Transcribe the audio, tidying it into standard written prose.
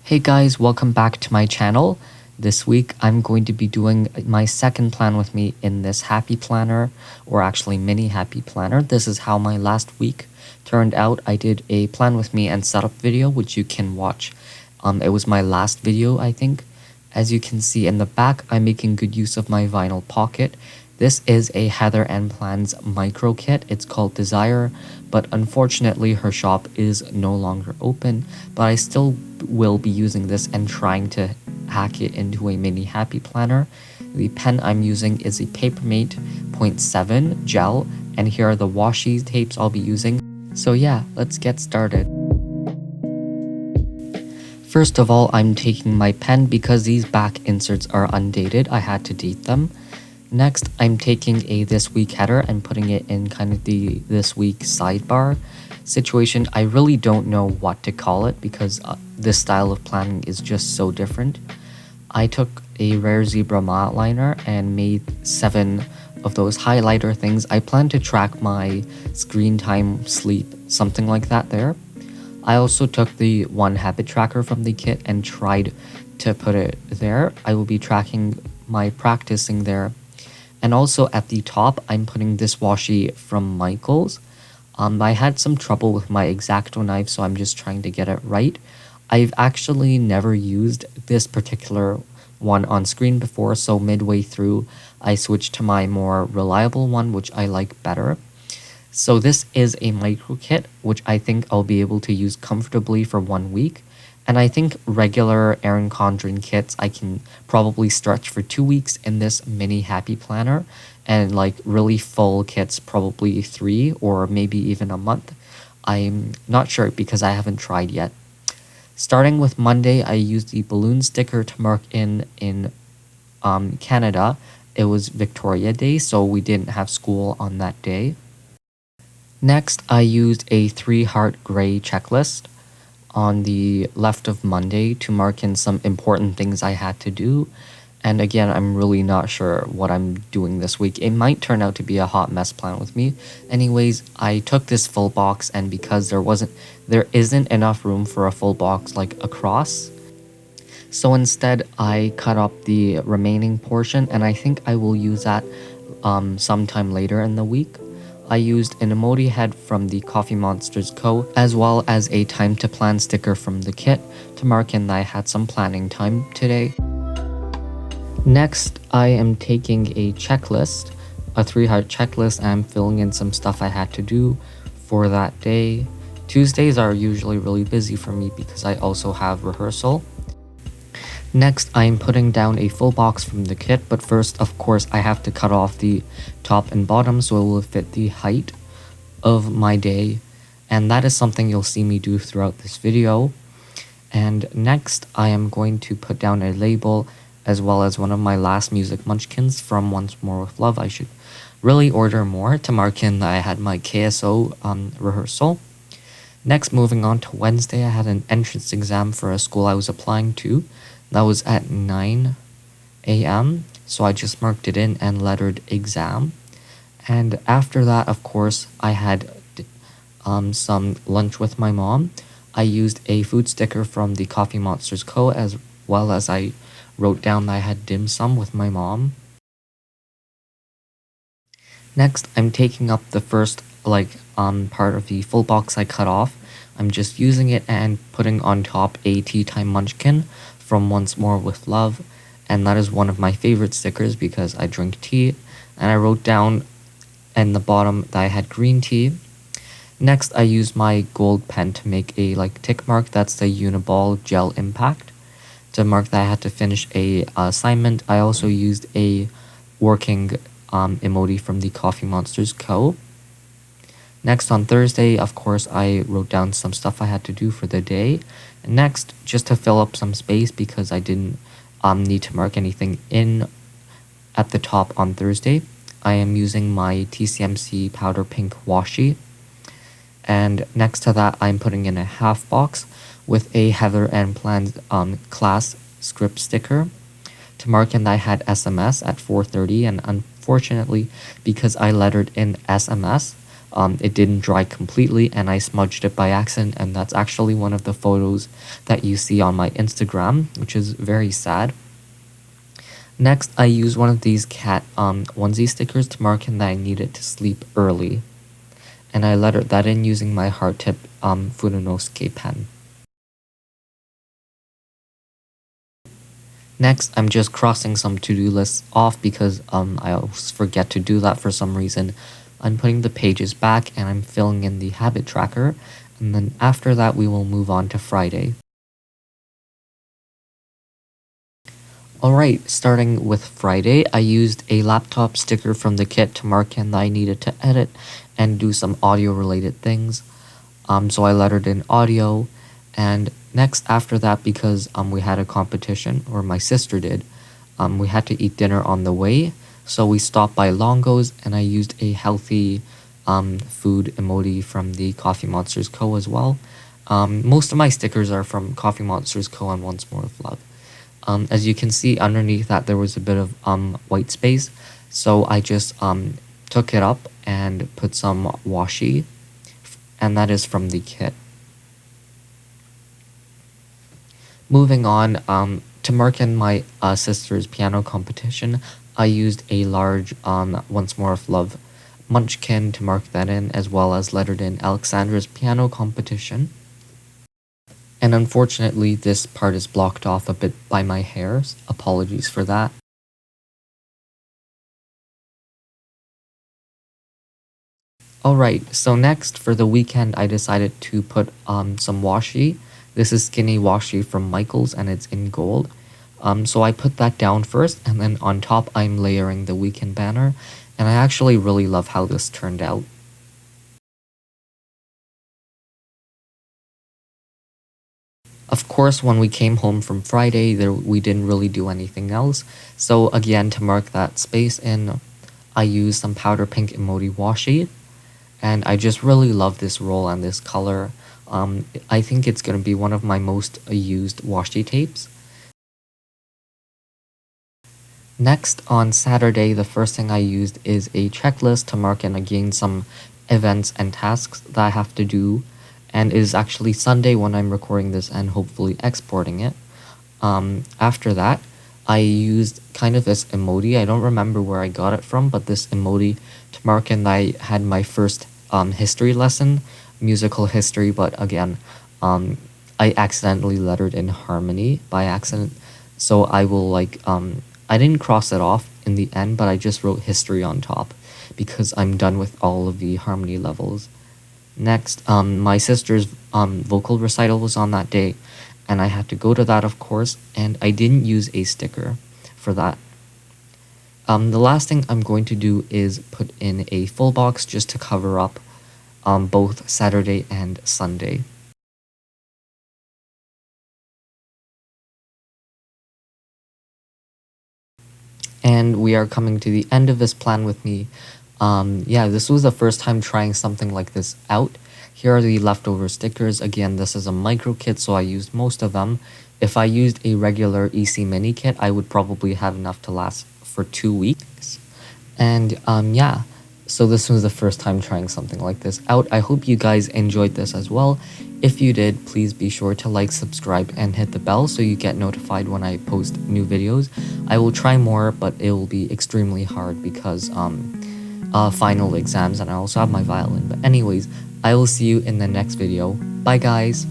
Hey guys, welcome back to my channel. This week I'm going to be doing my second plan with me in this happy planner, or actually mini happy planner. This is how my last week turned out. I did a plan with me and setup video which you can watch. It was my last video, I think. As you can see in the back, I'm making good use of my vinyl pocket. This is a Heather and Plan's micro kit. It's called Desire, but unfortunately her shop is no longer open, but I still will be using this and trying to hack it into a mini happy planner. The pen I'm using is a Papermate 0.7 gel, and here are the washi tapes I'll be using. So yeah, let's get started. First of all, I'm taking my pen because these back inserts are undated. I had to date them. Next, I'm taking a this week header and putting it in kind of the this week sidebar situation. I really don't know what to call it because this style of planning is just so different. I took a rare zebra Mildliner and made 7 of those highlighter things. I plan to track my screen time, sleep, something like that there. I also took the one habit tracker from the kit and tried to put it there. I will be tracking my practicing there. And also at the top, I'm putting this washi from Michaels. I had some trouble with my X-Acto knife, so I'm just trying to get it right. I've actually never used this particular one on screen before, so midway through, I switched to my more reliable one, which I like better. So this is a micro kit, which I think I'll be able to use comfortably for 1 week. And I think regular Erin Condren kits I can probably stretch for 2 weeks in this mini happy planner, and like really full kits probably 3 or maybe even a month. I'm not sure because I haven't tried yet. Starting with Monday, I used the balloon sticker to mark in Canada. It was Victoria Day, so we didn't have school on that day. Next, I used a 3-heart gray checklist on the left of Monday to mark in some important things I had to do. And again, I'm really not sure what I'm doing this week. It might turn out to be a hot mess plan with me. Anyways, I took this full box, and because there isn't enough room for a full box like across, so instead I cut up the remaining portion, and I think I will use that sometime later in the week. I used an emoji head from the Coffee Monsters Co., as well as a time to plan sticker from the kit to mark in that I had some planning time today. Next, I am taking a checklist, a 3-heart checklist, and I'm filling in some stuff I had to do for that day. Tuesdays are usually really busy for me because I also have rehearsal. Next, I'm putting down a full box from the kit, but first, of course, I have to cut off the top and bottom so it will fit the height of my day, and that is something you'll see me do throughout this video. And next, I am going to put down a label as well as one of my last music munchkins from Once More With Love. I should really order more to mark in that I had my KSO rehearsal. Next, moving on to Wednesday, I had an entrance exam for a school I was applying to. That was at 9 a.m. So I just marked it in and lettered exam. And after that, of course, I had some lunch with my mom. I used a food sticker from the Coffee Monsters Co., as well as I wrote down that I had dim sum with my mom. Next, I'm taking up the first part of the full box I cut off. I'm just using it and putting on top a tea time munchkin from Once More With Love, and that is one of my favorite stickers because I drink tea. And I wrote down in the bottom that I had green tea. Next, I used my gold pen to make a tick mark. That's the Uniball Gel Impact to mark that I had to finish a assignment. I also used a working emoji from the Coffee Monsters Co. Next, on Thursday, of course, I wrote down some stuff I had to do for the day. And next, just to fill up some space because I didn't need to mark anything in at the top on Thursday, I am using my TCMC powder pink washi. And next to that, I'm putting in a half box with a Heather and Plan's class script sticker to mark in that I had SMS at 4:30, and unfortunately, because I lettered in SMS, it didn't dry completely and I smudged it by accident, and that's actually one of the photos that you see on my Instagram, which is very sad. Next, I used one of these cat onesie stickers to mark in that I needed to sleep early, and I lettered that in using my heart tip Fudenosuke pen. Next, I'm just crossing some to-do lists off because I always forget to do that for some reason. I'm putting the pages back and I'm filling in the habit tracker, and then after that we will move on to Friday. Alright, starting with Friday, I used a laptop sticker from the kit to mark in that I needed to edit and do some audio related things. So I lettered in audio, and next after that, because we had a competition, or my sister did, we had to eat dinner on the way, so we stopped by Longo's and I used a healthy food emoji from the Coffee Monsters Co. as well. Most of my stickers are from Coffee Monsters Co. and Once More with Love. As you can see underneath that there was a bit of white space, so I just took it up and put some washi, and that is from the kit. Moving on, to mark in my sister's piano competition, I used a large Once More of Love munchkin to mark that in, as well as lettered in Alexandra's piano competition. And unfortunately, this part is blocked off a bit by my hairs. Apologies for that. Alright, so next for the weekend, I decided to put some washi. This is skinny washi from Michaels and it's in gold. So I put that down first, and then on top I'm layering the weekend banner, and I actually really love how this turned out. Of course, when we came home from Friday, we didn't really do anything else. So again, to mark that space in, I used some powder pink emoji washi, and I just really love this roll and this color. I think it's going to be one of my most used washi tapes. Next, on Saturday, the first thing I used is a checklist to mark in again some events and tasks that I have to do, and it is actually Sunday when I'm recording this and hopefully exporting it. After that, I used kind of this emoji. I don't remember where I got it from, but this emoji to mark in that I had my first history lesson, musical history, but again, I accidentally lettered in harmony by accident, so I will I didn't cross it off in the end, but I just wrote history on top because I'm done with all of the harmony levels. Next, my sister's vocal recital was on that day, and I had to go to that, of course, and I didn't use a sticker for that. The last thing I'm going to do is put in a full box just to cover up both Saturday and Sunday. And we are coming to the end of this plan with me. Yeah, this was the first time trying something like this out. Here are the leftover stickers. Again, this is a micro kit, so I used most of them. If I used a regular EC mini kit, I would probably have enough to last for 2 weeks. And yeah, so this was the first time trying something like this out. I hope you guys enjoyed this as well. If you did, please be sure to like, subscribe, and hit the bell so you get notified when I post new videos. I will try more, but it will be extremely hard because final exams, and I also have my violin. But anyways, I will see you in the next video. Bye guys!